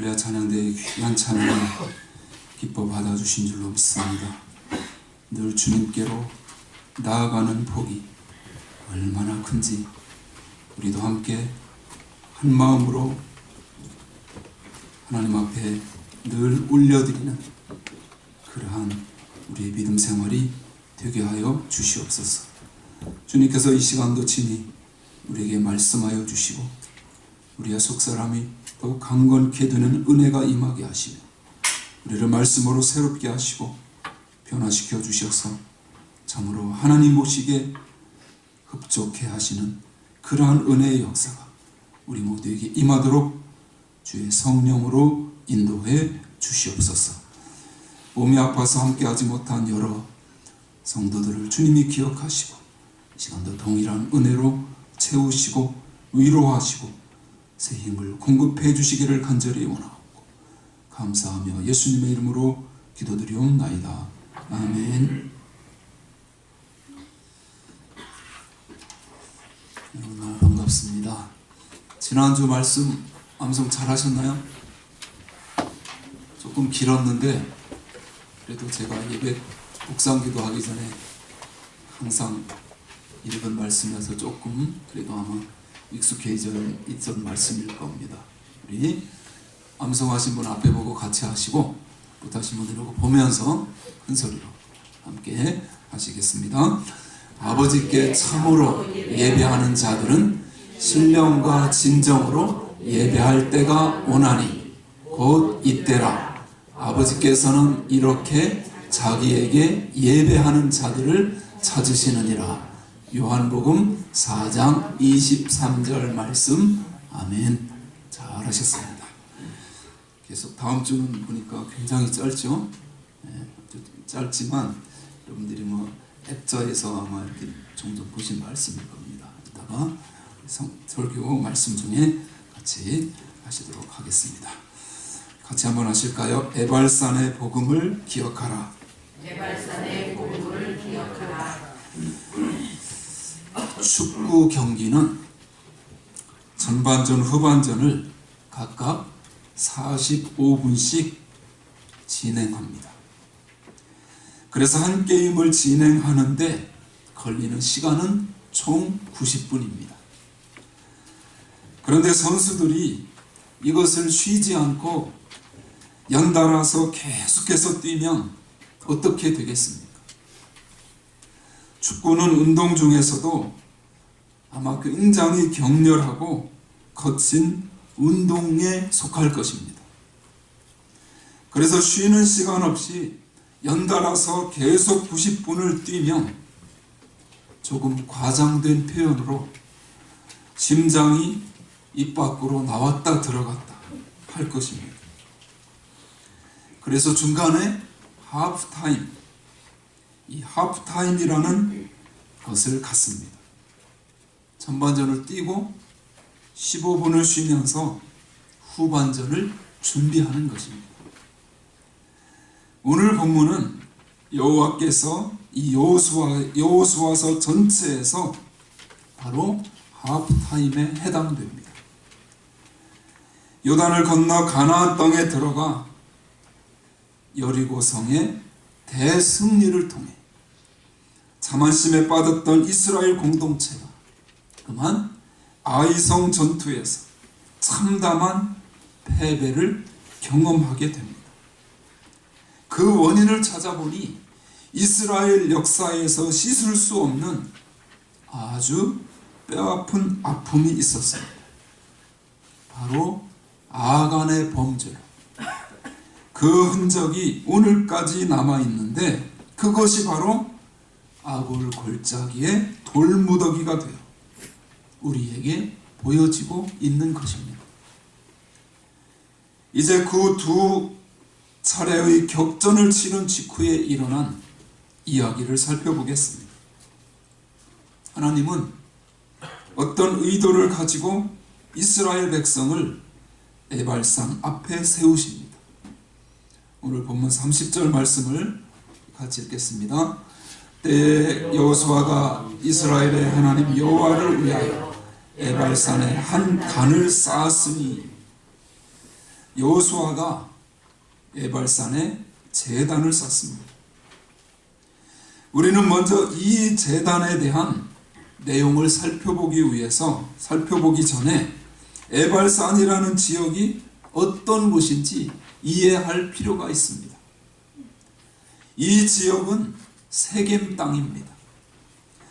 할렐루야 찬양대의 귀한 찬양을 기뻐 받아주신 줄로 믿습니다. 늘 주님께로 나아가는 복이 얼마나 큰지 우리도 함께 한 마음으로 하나님 앞에 늘 올려드리는 그러한 우리의 믿음 생활이 되게 하여 주시옵소서. 주님께서 이 시간도 친히 우리에게 말씀하여 주시고 우리의 속사람이 더욱 강건케 되는 은혜가 임하게 하시며 우리를 말씀으로 새롭게 하시고 변화시켜 주셔서 참으로 하나님 보시기에 흡족해 하시는 그러한 은혜의 역사가 우리 모두에게 임하도록 주의 성령으로 인도해 주시옵소서. 몸이 아파서 함께하지 못한 여러 성도들을 주님이 기억하시고 이 시간도 동일한 은혜로 채우시고 위로하시고 새 힘을 공급해 주시기를 간절히 원하고 감사하며 예수님의 이름으로 기도드리옵나이다. 아멘. 오늘 반갑습니다. 지난주 말씀 암송 잘 하셨나요? 조금 길었는데 그래도 제가 예배 묵상기도 하기 전에 항상 읽은 말씀이어서 조금 그래도 아마 익숙해져 있던 말씀일 겁니다. 우리 암송하신 분 앞에 보고 같이 하시고 못하신 분들 보면서 큰 소리로 함께 하시겠습니다. 아버지께 참으로 예배하는 자들은 신령과 진정으로 예배할 때가 오나니 곧 이때라. 아버지께서는 이렇게 자기에게 예배하는 자들을 찾으시느니라. 요한복음 4장 23절 말씀. 아멘. 잘하셨습니다. 계속 다음 주는 보니까 굉장히 짧죠? 네, 짧지만 여러분들이 액자에서 아마 이렇게 종종 보신 말씀일 겁니다. 이따가 설교 말씀 중에 같이 하시도록 하겠습니다. 같이 한번 하실까요? 에발산의 복음을 기억하라. 에발산의 복음을 기억하라. 축구 경기는 전반전, 후반전을 각각 45분씩 진행합니다. 그래서 한 게임을 진행하는데 걸리는 시간은 총 90분입니다. 그런데 선수들이 이것을 쉬지 않고 연달아서 계속해서 뛰면 어떻게 되겠습니까? 축구는 운동 중에서도 아마 굉장히 격렬하고 거친 운동에 속할 것입니다. 그래서 쉬는 시간 없이 연달아서 계속 90분을 뛰면 조금 과장된 표현으로 심장이 입 밖으로 나왔다 들어갔다 할 것입니다. 그래서 중간에 하프타임, 이 하프타임이라는 것을 갖습니다. 전반전을 뛰고 15분을 쉬면서 후반전을 준비하는 것입니다. 오늘 본문은 여호와께서 이 여호수아서 전체에서 바로 하프타임에 해당됩니다. 요단을 건너 가나안 땅에 들어가 여리고성의 대승리를 통해 자만심에 빠졌던 이스라엘 공동체가 그만 아이성 전투에서 참담한 패배를 경험하게 됩니다. 그 원인을 찾아보니 이스라엘 역사에서 씻을 수 없는 아주 뼈아픈 아픔이 있었습니다. 바로 아간의 범죄로 그 흔적이 오늘까지 남아있는데 그것이 바로 아골 골짜기의 돌무더기가 되어 우리에게 보여지고 있는 것입니다. 이제 그 두 차례의 격전을 치른 직후에 일어난 이야기를 살펴보겠습니다. 하나님은 어떤 의도를 가지고 이스라엘 백성을 에발산 앞에 세우십니다. 오늘 본문 30절 말씀을 같이 읽겠습니다. 때에 여호수아가 이스라엘의 하나님 여호와를 위하여 에발산에 한 단을 쌓았으니 여호수아가 에발산에 제단을 쌓습니다. 우리는 먼저 이 제단에 대한 내용을 살펴보기 전에 에발산이라는 지역이 어떤 곳인지 이해할 필요가 있습니다. 이 지역은 세겜 땅입니다.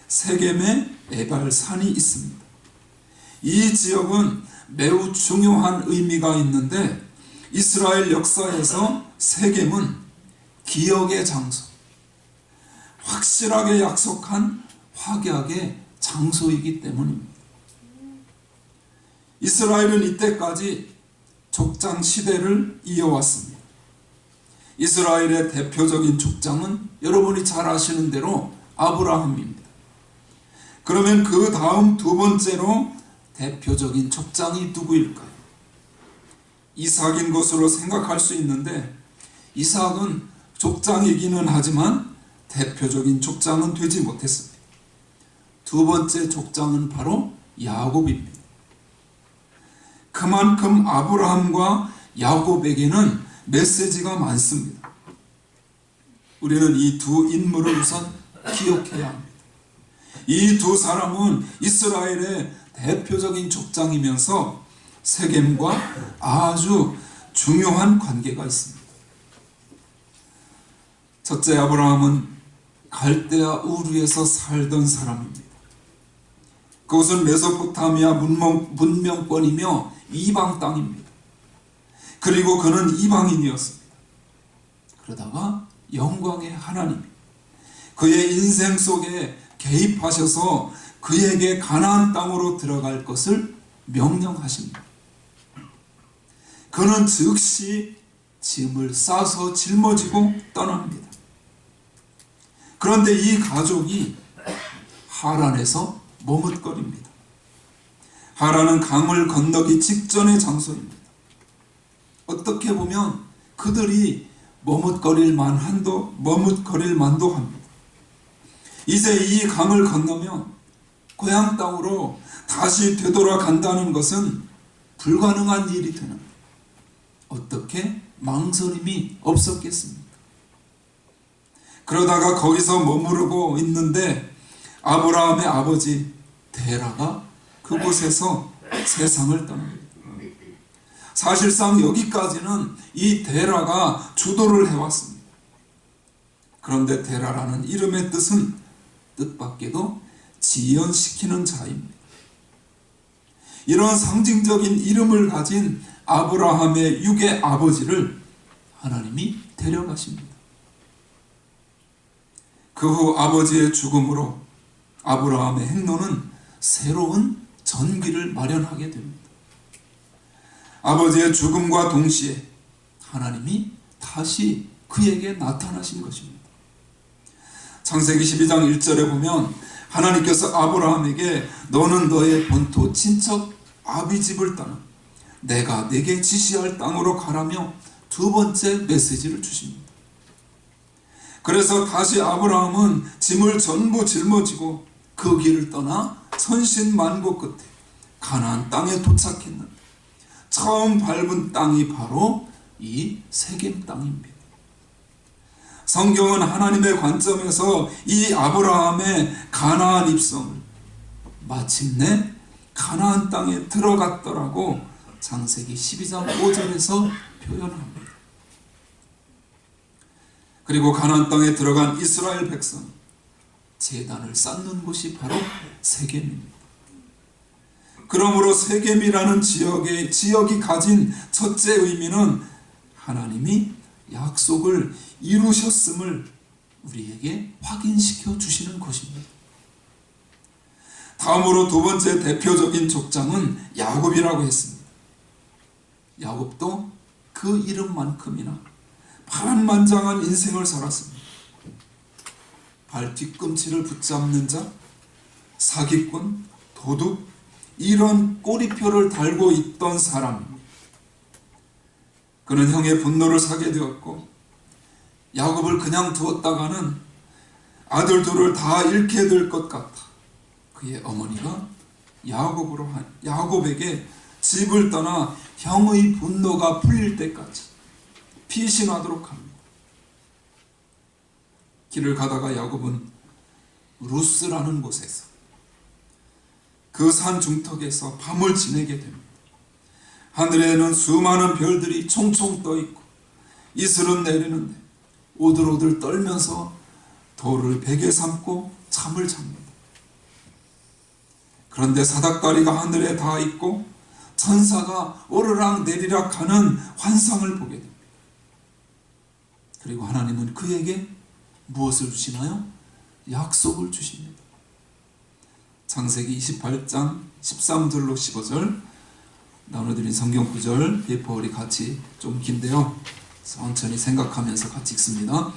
세겜에 에발산이 있습니다. 이 지역은 매우 중요한 의미가 있는데 이스라엘 역사에서 세겜은 기억의 장소, 확실하게 약속한 확약의 장소이기 때문입니다. 이스라엘은 이때까지 족장 시대를 이어왔습니다. 이스라엘의 대표적인 족장은 여러분이 잘 아시는 대로 아브라함입니다. 그러면 그 다음 두 번째로 대표적인 족장이 누구일까요? 이삭인 것으로 생각할 수 있는데 이삭은 족장이기는 하지만 대표적인 족장은 되지 못했습니다. 두 번째 족장은 바로 야곱입니다. 그만큼 아브라함과 야곱에게는 메시지가 많습니다. 우리는 이 두 인물을 우선 기억해야 합니다. 이 두 사람은 이스라엘의 대표적인 족장이면서 세겜과 아주 중요한 관계가 있습니다. 첫째, 아브라함은 갈대아 우르에서 살던 사람입니다. 그곳은 메소포타미아 문명권이며 이방 땅입니다. 그리고 그는 이방인이었습니다. 그러다가 영광의 하나님이 그의 인생 속에 개입하셔서 그에게 가나안 땅으로 들어갈 것을 명령하십니다. 그는 즉시 짐을 싸서 짊어지고 떠납니다. 그런데 이 가족이 하란에서 머뭇거립니다. 하란은 강을 건너기 직전의 장소입니다. 어떻게 보면 그들이 머뭇거릴 만도 합니다. 이제 이 강을 건너면 고향 땅으로 다시 되돌아간다는 것은 불가능한 일이 되는 거예요. 어떻게 망설임이 없었겠습니까? 그러다가 거기서 머무르고 있는데 아브라함의 아버지 데라가 그곳에서 세상을 떠납니다. 사실상 여기까지는 이 데라가 주도를 해왔습니다. 그런데 데라라는 이름의 뜻은 뜻밖에도 지연시키는 자입니다. 이런 상징적인 이름을 가진 아브라함의 육의 아버지를 하나님이 데려가십니다. 그 후 아버지의 죽음으로 아브라함의 행로는 새로운 전기를 마련하게 됩니다. 아버지의 죽음과 동시에 하나님이 다시 그에게 나타나신 것입니다. 창세기 12장 1절에 보면 하나님께서 아브라함에게 너는 너의 본토 친척 아비집을 떠나 내가 내게 지시할 땅으로 가라며 두 번째 메시지를 주십니다. 그래서 다시 아브라함은 짐을 전부 짊어지고 그 길을 떠나 천신만고 끝에 가나안 땅에 도착했는데 처음 밟은 땅이 바로 이 세겜 땅입니다. 성경은 하나님의 관점에서 이 아브라함의 가나안 입성을 마침내 가나안 땅에 들어갔더라고 창세기 12장 5절에서 표현합니다. 그리고 가나안 땅에 들어간 이스라엘 백성이 제단을 쌓는 곳이 바로 세겜입니다. 그러므로 세겜이라는 지역이 가진 첫째 의미는 하나님이 약속을 이루셨음을 우리에게 확인시켜 주시는 것입니다. 다음으로 두 번째 대표적인 족장은 야곱이라고 했습니다. 야곱도 그 이름만큼이나 파란만장한 인생을 살았습니다. 발 뒤꿈치를 붙잡는 자, 사기꾼, 도둑, 이런 꼬리표를 달고 있던 사람입니다. 그는 형의 분노를 사게 되었고 야곱을 그냥 두었다가는 아들 둘을 다 잃게 될 것 같아 그의 어머니가 야곱에게 집을 떠나 형의 분노가 풀릴 때까지 피신하도록 합니다. 길을 가다가 야곱은 루스라는 곳에서 그 산 중턱에서 밤을 지내게 됩니다. 하늘에는 수많은 별들이 총총 떠 있고 이슬은 내리는데 오들오들 떨면서 돌을 베개 삼고 잠을 잡니다. 그런데 사닥다리가 하늘에 닿아 있고 천사가 오르락 내리락 하는 환상을 보게 됩니다. 그리고 하나님은 그에게 무엇을 주시나요? 약속을 주십니다. 창세기 28장 13절로 15절 나눠드린 성경 구절 예포월이 같이 좀 긴데요. 천천히 생각하면서 같이 읽습니다.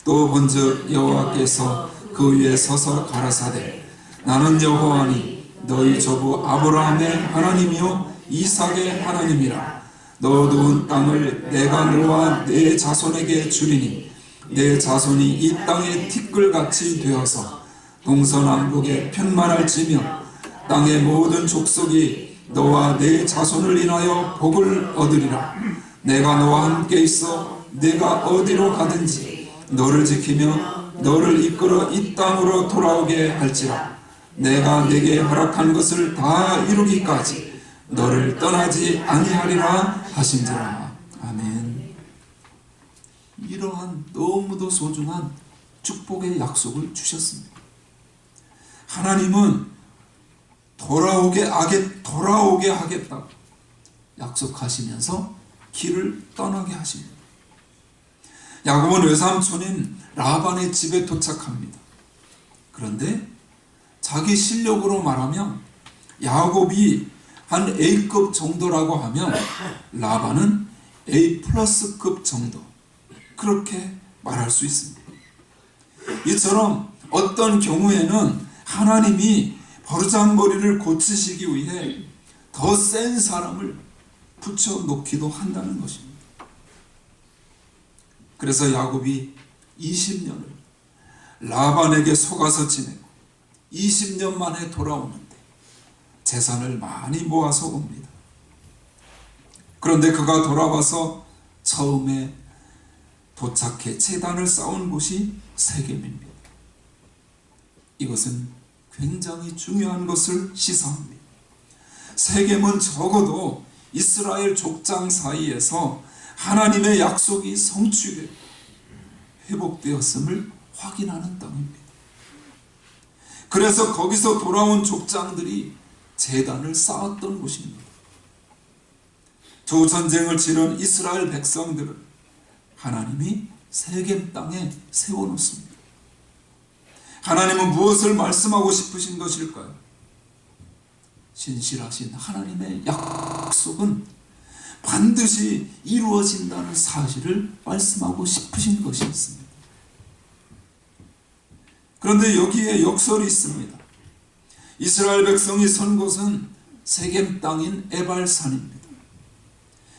또 본즉 여호와께서 그 위에 서서 가라사대 나는 여호와니 너희 조부 아브라함의 하나님이요 이삭의 하나님이라. 너 두은 땅을 내가 너와 내 자손에게 주리니 내 자손이 이 땅의 티끌같이 되어서 동서남북에 편만할지며 땅의 모든 족속이 너와 내 자손을 인하여 복을 얻으리라. 내가 너와 함께 있어 내가 어디로 가든지 너를 지키며 너를 이끌어 이 땅으로 돌아오게 할지라. 내가 내게 허락한 것을 다 이루기까지 너를 떠나지 아니하리라 하신지라. 아멘. 이러한 너무도 소중한 축복의 약속을 주셨습니다. 하나님은 돌아오게 하겠다고 약속하시면서 길을 떠나게 하십니다. 야곱은 외삼촌인 라반의 집에 도착합니다. 그런데 자기 실력으로 말하면 야곱이 한 A급 정도라고 하면 라반은 A 플러스급 정도, 그렇게 말할 수 있습니다. 이처럼 어떤 경우에는 하나님이 버르장머리를 고치시기 위해 더 센 사람을 붙여놓기도 한다는 것입니다. 그래서 야곱이 20년을 라반에게 속아서 지내고 20년 만에 돌아오는데 재산을 많이 모아서 옵니다. 그런데 그가 돌아와서 처음에 도착해 제단을 쌓은 곳이 세겜입니다. 이것은 굉장히 중요한 것을 시사합니다. 세겜은 적어도 이스라엘 족장 사이에서 하나님의 약속이 성취되고 회복되었음을 확인하는 땅입니다. 그래서 거기서 돌아온 족장들이 제단을 쌓았던 곳입니다. 두 전쟁을 치른 이스라엘 백성들을 하나님이 세겜 땅에 세워놓습니다. 하나님은 무엇을 말씀하고 싶으신 것일까요? 신실하신 하나님의 약속은 반드시 이루어진다는 사실을 말씀하고 싶으신 것이었습니다. 그런데 여기에 역설이 있습니다. 이스라엘 백성이 선 곳은 세겜 땅인 에발산입니다.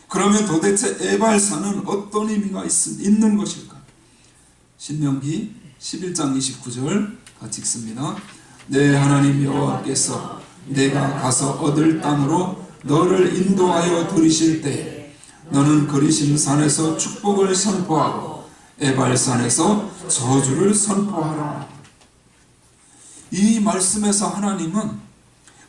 그러면 도대체 에발산은 어떤 의미가 있는 것일까? 신명기 11장 29절 같이 읽습니다. 내 하나님 여호와께서 내가 가서 얻을 땅으로 너를 인도하여 들이실 때에 너는 그리심 산에서 축복을 선포하고 에발산에서 저주를 선포하라. 이 말씀에서 하나님은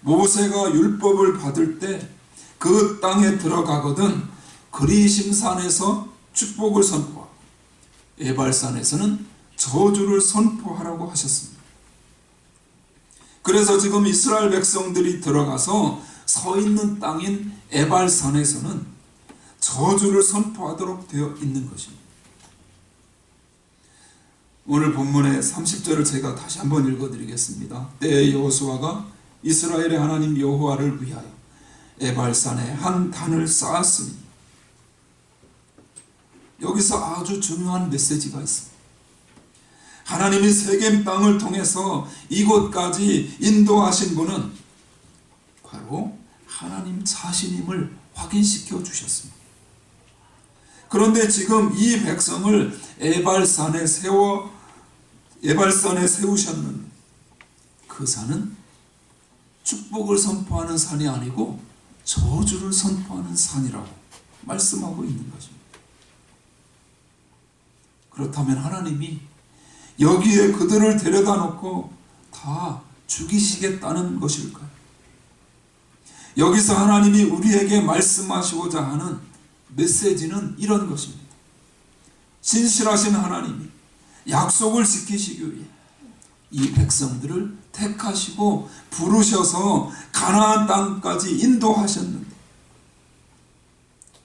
모세가 율법을 받을 때 그 땅에 들어가거든 그리심 산에서 축복을 선포하고 에발산에서는 저주를 선포하라고 하셨습니다. 그래서 지금 이스라엘 백성들이 들어가서 서 있는 땅인 에발산에서는 저주를 선포하도록 되어 있는 것입니다. 오늘 본문의 30절을 제가 다시 한번 읽어드리겠습니다. 때에 여호수아가 이스라엘의 하나님 여호와를 위하여 에발산에 한 단을 쌓았으니, 여기서 아주 중요한 메시지가 있습니다. 하나님이 세겜 땅을 통해서 이곳까지 인도하신 분은 바로 하나님 자신임을 확인시켜 주셨습니다. 그런데 지금 이 백성을 에발산에 세우셨는데 그 산은 축복을 선포하는 산이 아니고 저주를 선포하는 산이라고 말씀하고 있는 것입니다. 그렇다면 하나님이 여기에 그들을 데려다 놓고 다 죽이시겠다는 것일까요? 여기서 하나님이 우리에게 말씀하시고자 하는 메시지는 이런 것입니다. 신실하신 하나님이 약속을 지키시기 위해 이 백성들을 택하시고 부르셔서 가나안 땅까지 인도하셨는데,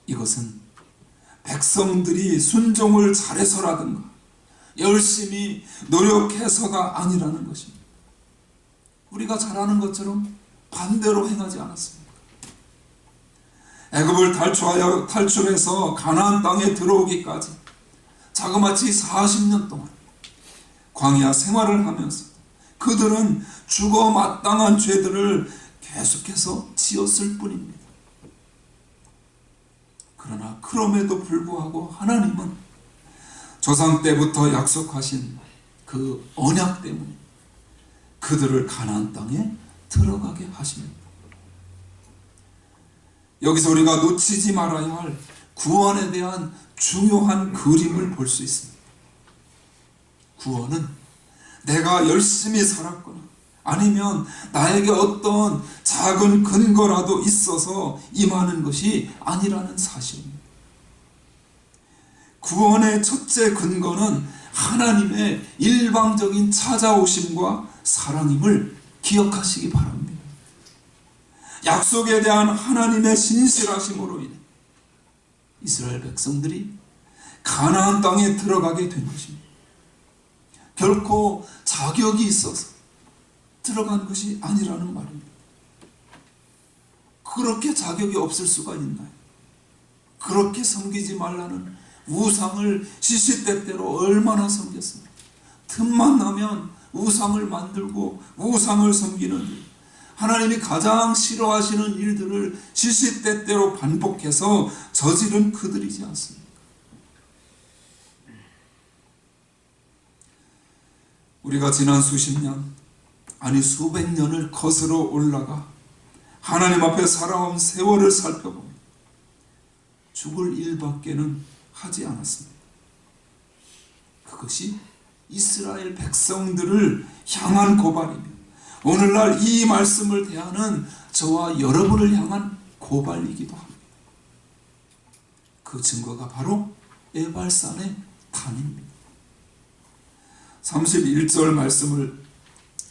이것은 백성들이 순종을 잘해서라든가 열심히 노력해서가 아니라는 것입니다. 우리가 잘하는 것처럼 반대로 행하지 않았습니다. 애굽을 탈출해서 가나안 땅에 들어오기까지 자그마치 40년 동안 광야 생활을 하면서 그들은 죽어 마땅한 죄들을 계속해서 지었을 뿐입니다. 그러나 그럼에도 불구하고 하나님은 조상 때부터 약속하신 그 언약 때문에 그들을 가나안 땅에 들어가게 하십니다. 여기서 우리가 놓치지 말아야 할 구원에 대한 중요한 그림을 볼 수 있습니다. 구원은 내가 열심히 살았거나 아니면 나에게 어떤 작은 근거라도 있어서 임하는 것이 아니라는 사실입니다. 구원의 첫째 근거는 하나님의 일방적인 찾아오심과 사랑임을 기억하시기 바랍니다. 약속에 대한 하나님의 신실하심으로 인해 이스라엘 백성들이 가나안 땅에 들어가게 된 것입니다. 결코 자격이 있어서 들어간 것이 아니라는 말입니다. 그렇게 자격이 없을 수가 있나요? 그렇게 섬기지 말라는 우상을 시시때때로 얼마나 섬겼습니까? 틈만 나면 우상을 만들고 우상을 섬기는 일, 하나님이 가장 싫어하시는 일들을 시시때때로 반복해서 저지른 그들이지 않습니까? 우리가 지난 수십 년, 아니 수백 년을 거슬러 올라가 하나님 앞에 살아온 세월을 살펴보면 죽을 일밖에는 하지 않았습니다. 그것이 이스라엘 백성들을 향한 고발이며 오늘날 이 말씀을 대하는 저와 여러분을 향한 고발이기도 합니다. 그 증거가 바로 에발산의 단입니다. 31절 말씀을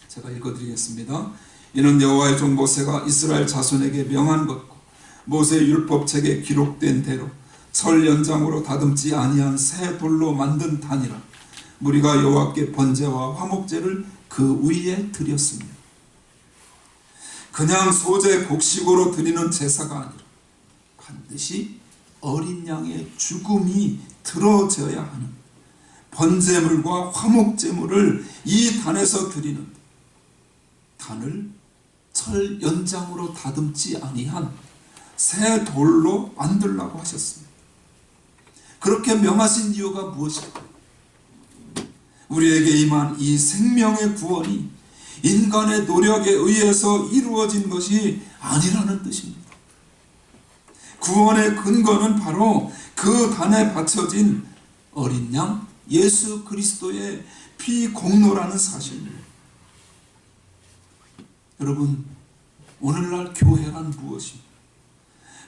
제가 읽어드리겠습니다. 이는 여호와의 종 모세가 이스라엘 자손에게 명한 것과 모세 율법책에 기록된 대로 철 연장으로 다듬지 아니한 새 돌로 만든 단이라. 무리가 여호와께 번제와 화목제를 그 위에 드렸습니다. 그냥 소재 곡식으로 드리는 제사가 아니라 반드시 어린 양의 죽음이 들어져야 하는 번제물과 화목제물을 이 단에서 드리는데, 단을 철 연장으로 다듬지 아니한 새 돌로 만들라고 하셨습니다. 그렇게 명하신 이유가 무엇일까요? 우리에게 임한 이 생명의 구원이 인간의 노력에 의해서 이루어진 것이 아니라는 뜻입니다. 구원의 근거는 바로 그 단에 바쳐진 어린 양 예수 그리스도의 피 공로라는 사실입니다. 여러분, 오늘날 교회란 무엇입니까?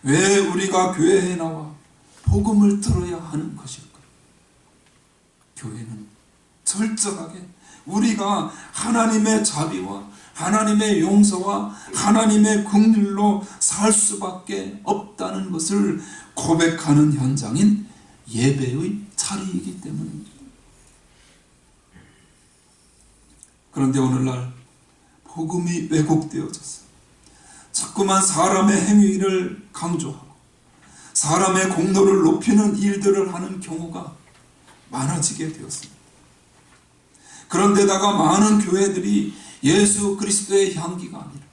왜 우리가 교회에 나와 복음을 들어야 하는 것일까? 교회는 철저하게 우리가 하나님의 자비와 하나님의 용서와 하나님의 긍휼로 살 수밖에 없다는 것을 고백하는 현장인 예배의 자리이기 때문입니다. 그런데 오늘날 복음이 왜곡되어져서 자꾸만 사람의 행위를 강조하고 사람의 공로를 높이는 일들을 하는 경우가 많아지게 되었습니다. 그런데다가 많은 교회들이 예수 그리스도의 향기가 아니라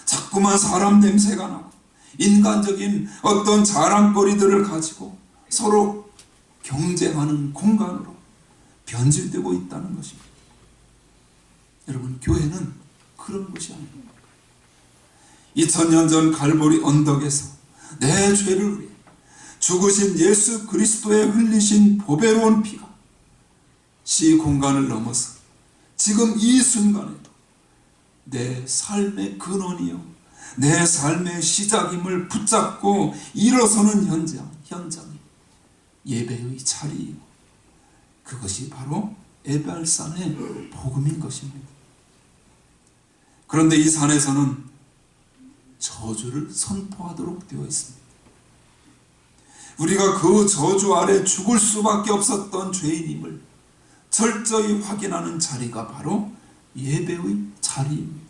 자꾸만 사람 냄새가 나고 인간적인 어떤 자랑거리들을 가지고 서로 경쟁하는 공간으로 변질되고 있다는 것입니다. 여러분, 교회는 그런 것이 아닙니다. 2000년 전 갈보리 언덕에서 내 죄를 위해 죽으신 예수 그리스도의 흘리신 보배로운 피가 시 공간을 넘어서 지금 이 순간에도 내 삶의 근원이요 내 삶의 시작임을 붙잡고 일어서는 현장이 예배의 자리이고, 그것이 바로 에발산의 복음인 것입니다. 그런데 이 산에서는 저주를 선포하도록 되어 있습니다. 우리가 그 저주 아래 죽을 수밖에 없었던 죄인임을 철저히 확인하는 자리가 바로 예배의 자리입니다.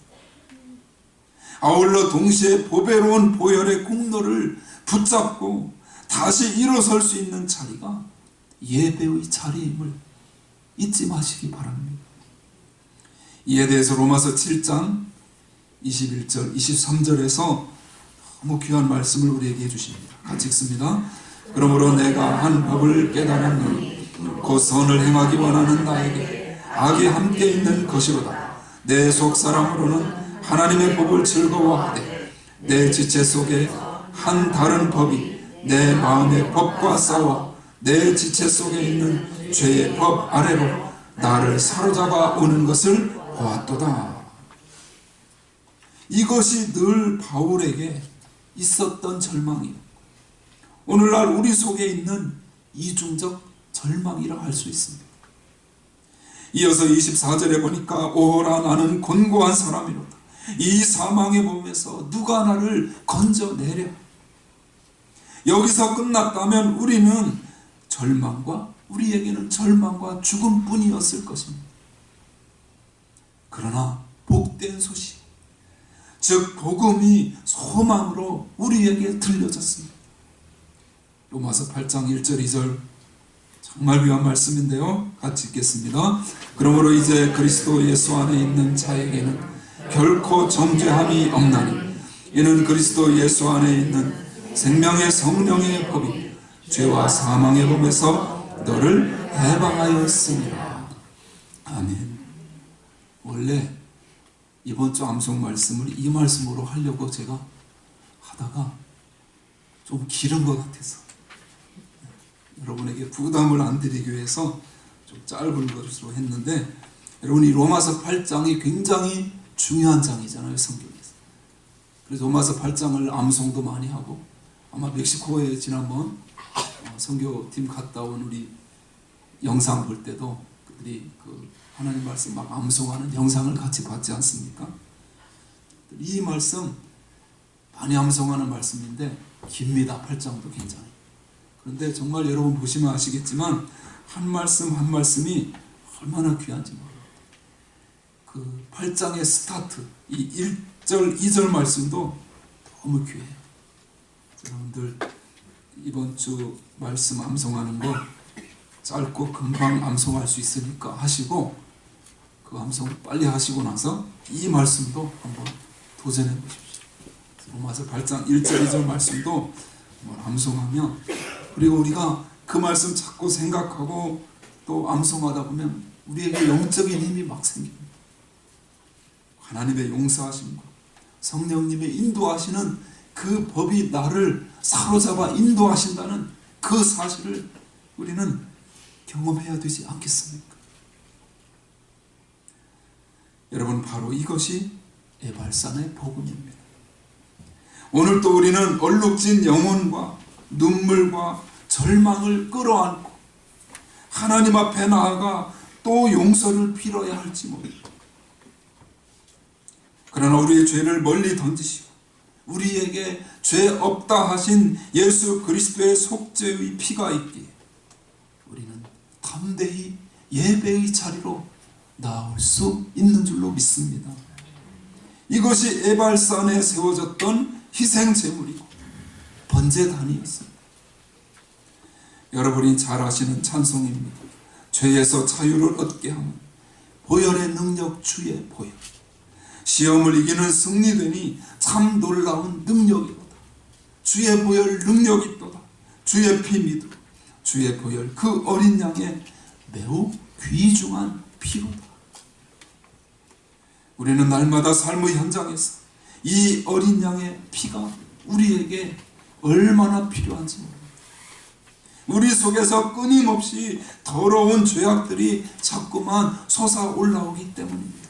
아울러 동시에 보배로운 보혈의 공로를 붙잡고 다시 일어설 수 있는 자리가 예배의 자리임을 잊지 마시기 바랍니다. 이에 대해서 로마서 7장 21절 23절에서 너무 귀한 말씀을 우리에게 해주십니다. 같이 읽습니다. 그러므로 내가 한 법을 깨달았노니 곧 선을 행하기 원하는 나에게 악이 함께 있는 것이로다. 내 속사람으로는 하나님의 법을 즐거워하되 내 지체 속에 한 다른 법이 내 마음의 법과 싸워 내 지체 속에 있는 죄의 법 아래로 나를 사로잡아 오는 것을 보았도다. 이것이 늘 바울에게 있었던 절망이에요. 오늘날 우리 속에 있는 이중적 절망이라 할 수 있습니다. 이어서 24절에 보니까 오호라 나는 곤고한 사람이로다. 이 사망의 몸에서 누가 나를 건져내랴. 여기서 끝났다면 우리에게는 절망과 죽음뿐이었을 것입니다. 그러나 복된 소식, 즉 복음이 소망으로 우리에게 들려졌습니다. 로마서 8장 1절 2절 정말 귀한 말씀인데요. 같이 읽겠습니다. 그러므로 이제 그리스도 예수 안에 있는 자에게는 결코 정죄함이 없나니 이는 그리스도 예수 안에 있는 생명의 성령의 법이 죄와 사망의 법에서 너를 해방하였으니라. 아멘. 원래 이번 주 암송 말씀을 이 말씀으로 하려고 제가 하다가 좀 길은 것 같아서 여러분에게 부담을 안 드리기 위해서 좀 짧은 것으로 했는데, 여러분 이 로마서 8장이 굉장히 중요한 장이잖아요, 성경에서. 그래서 로마서 8장을 암송도 많이 하고, 아마 멕시코에 지난번 선교팀 갔다 온 우리 영상 볼 때도 그들이 그 하나님 말씀 막 암송하는 영상을 같이 봤지 않습니까? 이 말씀 많이 암송하는 말씀인데 깁니다. 8장도 굉장히. 그런데 정말 여러분 보시면 아시겠지만 한 말씀 한 말씀이 얼마나 귀한지 모릅니다. 그 8장의 스타트, 이 1절, 2절 말씀도 너무 귀해요. 여러분들 이번 주 말씀 암송하는 거 짧고 금방 암송할 수 있으니까 하시고, 그 암송 빨리 하시고 나서 이 말씀도 한번 도전해 보십시오. 로마서 8장 1절 2절 말씀도 한번 암송하면, 그리고 우리가 그 말씀 자꾸 생각하고 또 암송하다 보면 우리에게 영적인 힘이 막 생깁니다. 하나님의 용서하심과 성령님의 인도하시는 그 법이 나를 사로잡아 인도하신다는 그 사실을 우리는 경험해야 되지 않겠습니까? 여러분, 바로 이것이 에발산의 복음입니다. 오늘 또 우리는 얼룩진 영혼과 눈물과 절망을 끌어안고 하나님 앞에 나아가 또 용서를 빌어야 할지 모릅니다. 그러나 우리의 죄를 멀리 던지시고 우리에게 죄 없다 하신 예수 그리스도의 속죄의 피가 있기에 우리는 담대히 예배의 자리로 나올 수 있는 줄로 믿습니다. 이것이 에발산에 세워졌던 희생 제물이고 번제단이었습니다. 여러분이 잘 아시는 찬송입니다. 죄에서 자유를 얻게 하는 보혈의 능력 주의 보혈, 시험을 이기는 승리되니 참 놀라운 능력이로다. 주의 보혈 능력이 있도다. 주의 피 믿음, 주의 보혈 그 어린 양의 매우 귀중한 피로다. 우리는 날마다 삶의 현장에서 이 어린 양의 피가 우리에게 얼마나 필요한지 모릅니다. 우리 속에서 끊임없이 더러운 죄악들이 자꾸만 솟아올라오기 때문입니다.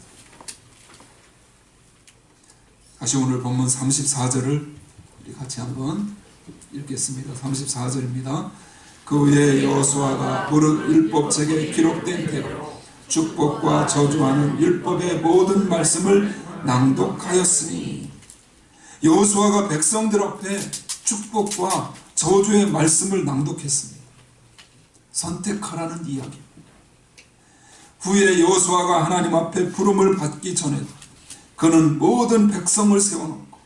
다시 오늘 본문 34절을 우리 같이 한번 읽겠습니다. 34절입니다. 그 후에 여호수아가 무릇 율법책에 기록된 대로 축복과 저주하는 율법의 모든 말씀을 낭독하였으니, 여호수아가 백성들 앞에 축복과 저주의 말씀을 낭독했습니다. 선택하라는 이야기. 후에 여호수아가 하나님 앞에 부름을 받기 전에도 그는 모든 백성을 세워놓고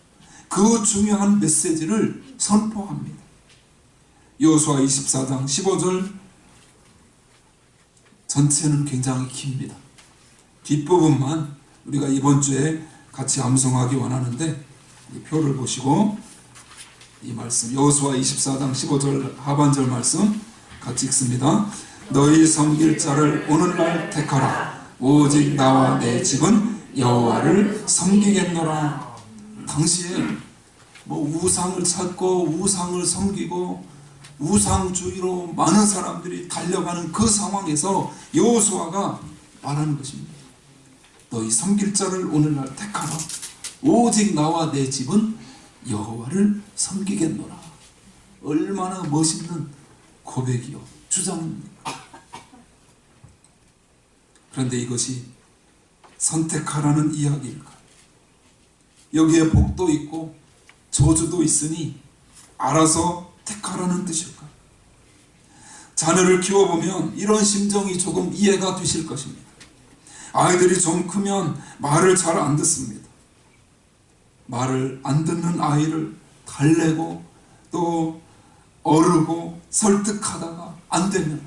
그 중요한 메시지를 선포합니다. 여호수아 24장 15절 전체는 굉장히 깁니다. 뒷부분만 우리가 이번 주에 같이 암송하기 원하는데, 이 표를 보시고 이 말씀 여호수아 24장 15절 하반절 말씀 같이 읽습니다. 너희 섬길 자를 오늘날 택하라. 오직 나와 내 집은 여호와를 섬기겠노라. 당시에 우상을 찾고 우상을 섬기고 우상주의로 많은 사람들이 달려가는 그 상황에서 여호수아가 말하는 것입니다. 너희 섬길 자를 오늘날 택하라. 오직 나와 내 집은 여호와를 섬기겠노라. 얼마나 멋있는 고백이요, 주장입니까? 그런데 이것이 선택하라는 이야기일까? 여기에 복도 있고 저주도 있으니 알아서 택하라는 뜻일까? 자녀를 키워보면 이런 심정이 조금 이해가 되실 것입니다. 아이들이 좀 크면 말을 잘 안 듣습니다. 말을 안 듣는 아이를 달래고 또 어르고 설득하다가 안 되면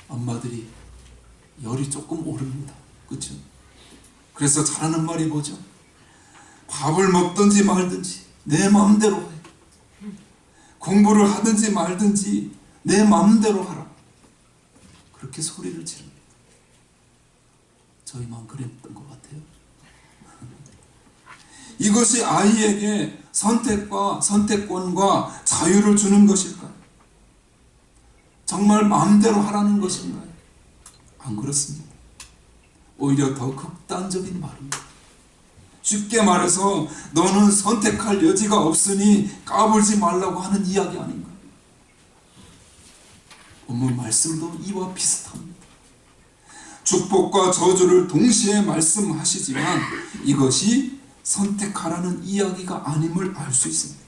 엄마들이 열이 조금 오릅니다. 그렇죠? 그래서 잘하는 말이 뭐죠? 밥을 먹든지 말든지 내 마음대로 해. 공부를 하든지 말든지 내 마음대로 하라. 그렇게 소리를 지릅니다. 저희만 그랬던 것 같아요. 이것이 아이에게 선택과 선택권과 자유를 주는 것일까요? 정말 마음대로 하라는 것인가요? 안 그렇습니다. 오히려 더 극단적인 말입니다. 쉽게 말해서 너는 선택할 여지가 없으니 까불지 말라고 하는 이야기 아닌가요? 본문 말씀도 이와 비슷합니다. 축복과 저주를 동시에 말씀하시지만 이것이 선택하라는 이야기가 아님을 알 수 있습니다.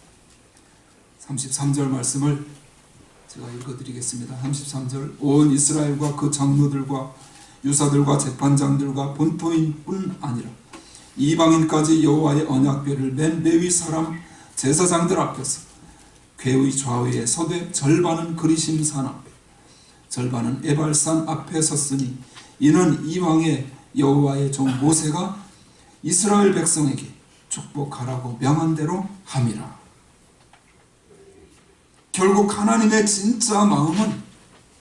33절 말씀을 제가 읽어드리겠습니다. 33절 온 이스라엘과 그 장로들과 유사들과 재판장들과 본토인뿐 아니라 이방인까지 여호와의 언약궤를 맨 레위 사람 제사장들 앞에서 궤의 좌우에 서되 절반은 그리심산 앞에 절반은 에발산 앞에 섰으니 이는 이왕의 여호와의 종 모세가 이스라엘 백성에게 축복하라고 명한 대로 함이라. 결국 하나님의 진짜 마음은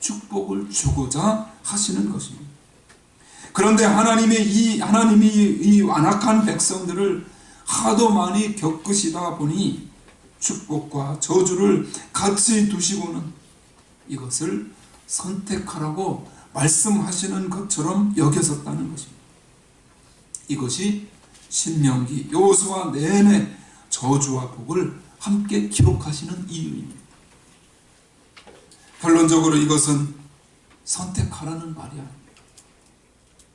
축복을 주고자 하시는 것입니다. 그런데 하나님이 이 완악한 백성들을 하도 많이 겪으시다 보니 축복과 저주를 같이 두시고는 이것을 선택하라고 말씀하시는 것처럼 여겨졌다는 것입니다. 이것이 신명기 여호수아 내내 저주와 복을 함께 기록하시는 이유입니다. 결론적으로 이것은 선택하라는 말이 아닙니다.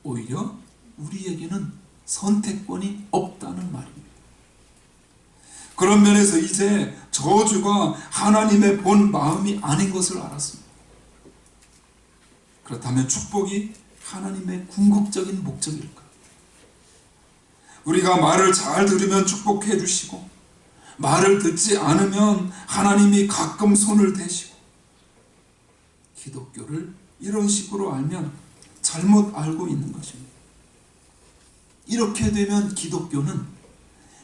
오히려 우리에게는 선택권이 없다는 말입니다. 그런 면에서 이제 저주가 하나님의 본 마음이 아닌 것을 알았습니다. 그렇다면 축복이 하나님의 궁극적인 목적일까? 우리가 말을 잘 들으면 축복해 주시고 말을 듣지 않으면 하나님이 가끔 손을 대시고, 기독교를 이런 식으로 알면 잘못 알고 있는 것입니다. 이렇게 되면 기독교는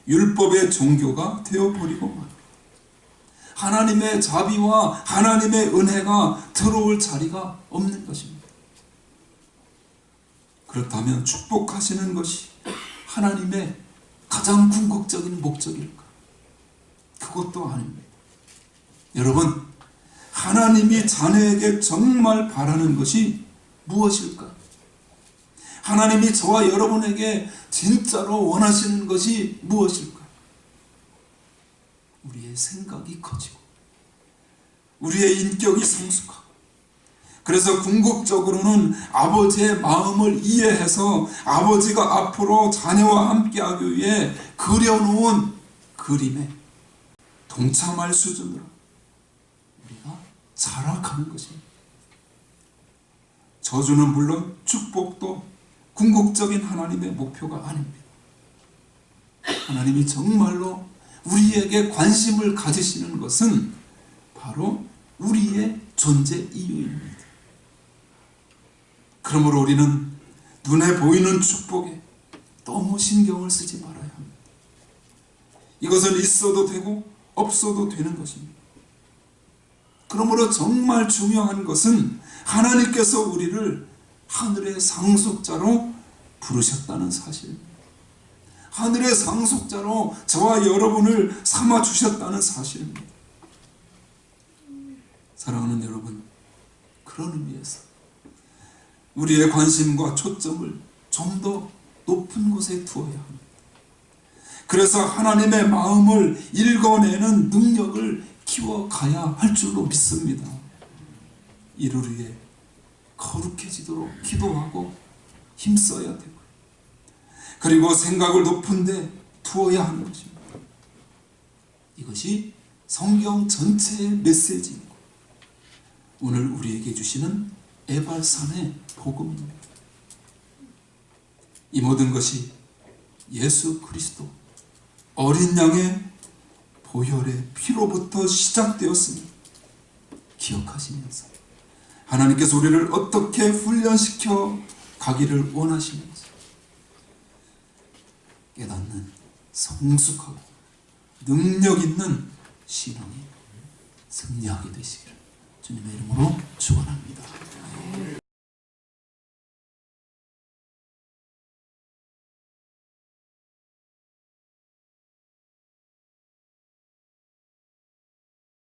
율법의 종교가 되어버리고 말입니다. 하나님의 자비와 하나님의 은혜가 들어올 자리가 없는 것입니다. 그렇다면 축복하시는 것이 하나님의 가장 궁극적인 목적일까? 그것도 아닙니다. 여러분, 하나님이 자녀에게 정말 바라는 것이 무엇일까? 하나님이 저와 여러분에게 진짜로 원하시는 것이 무엇일까? 우리의 생각이 커지고 우리의 인격이 성숙하고, 그래서 궁극적으로는 아버지의 마음을 이해해서 아버지가 앞으로 자녀와 함께하기 위해 그려놓은 그림에 동참할 수준으로 우리가 자라가는 것입니다. 저주는 물론 축복도 궁극적인 하나님의 목표가 아닙니다. 하나님이 정말로 우리에게 관심을 가지시는 것은 바로 우리의 존재 이유입니다. 그러므로 우리는 눈에 보이는 축복에 너무 신경을 쓰지 말아야 합니다. 이것은 있어도 되고 없어도 되는 것입니다. 그러므로 정말 중요한 것은 하나님께서 우리를 하늘의 상속자로 부르셨다는 사실입니다. 하늘의 상속자로 저와 여러분을 삼아주셨다는 사실입니다. 사랑하는 여러분, 그런 의미에서 우리의 관심과 초점을 좀 더 높은 곳에 두어야 합니다. 그래서 하나님의 마음을 읽어내는 능력을 키워가야 할 줄로 믿습니다. 이를 위해 거룩해지도록 기도하고 힘써야 되고, 그리고 생각을 높은 데 두어야 하는 것입니다. 이것이 성경 전체의 메시지이고 오늘 우리에게 주시는 에발산의 복음입니다. 이 모든 것이 예수 그리스도 어린 양의 보혈의 피로부터 시작되었습니다. 기억하시면서 하나님께서 우리를 어떻게 훈련시켜 가기를 원하시면서 깨닫는 성숙하고 능력 있는 신앙이 승리하게 되시기를 주님의 이름으로 축원합니다.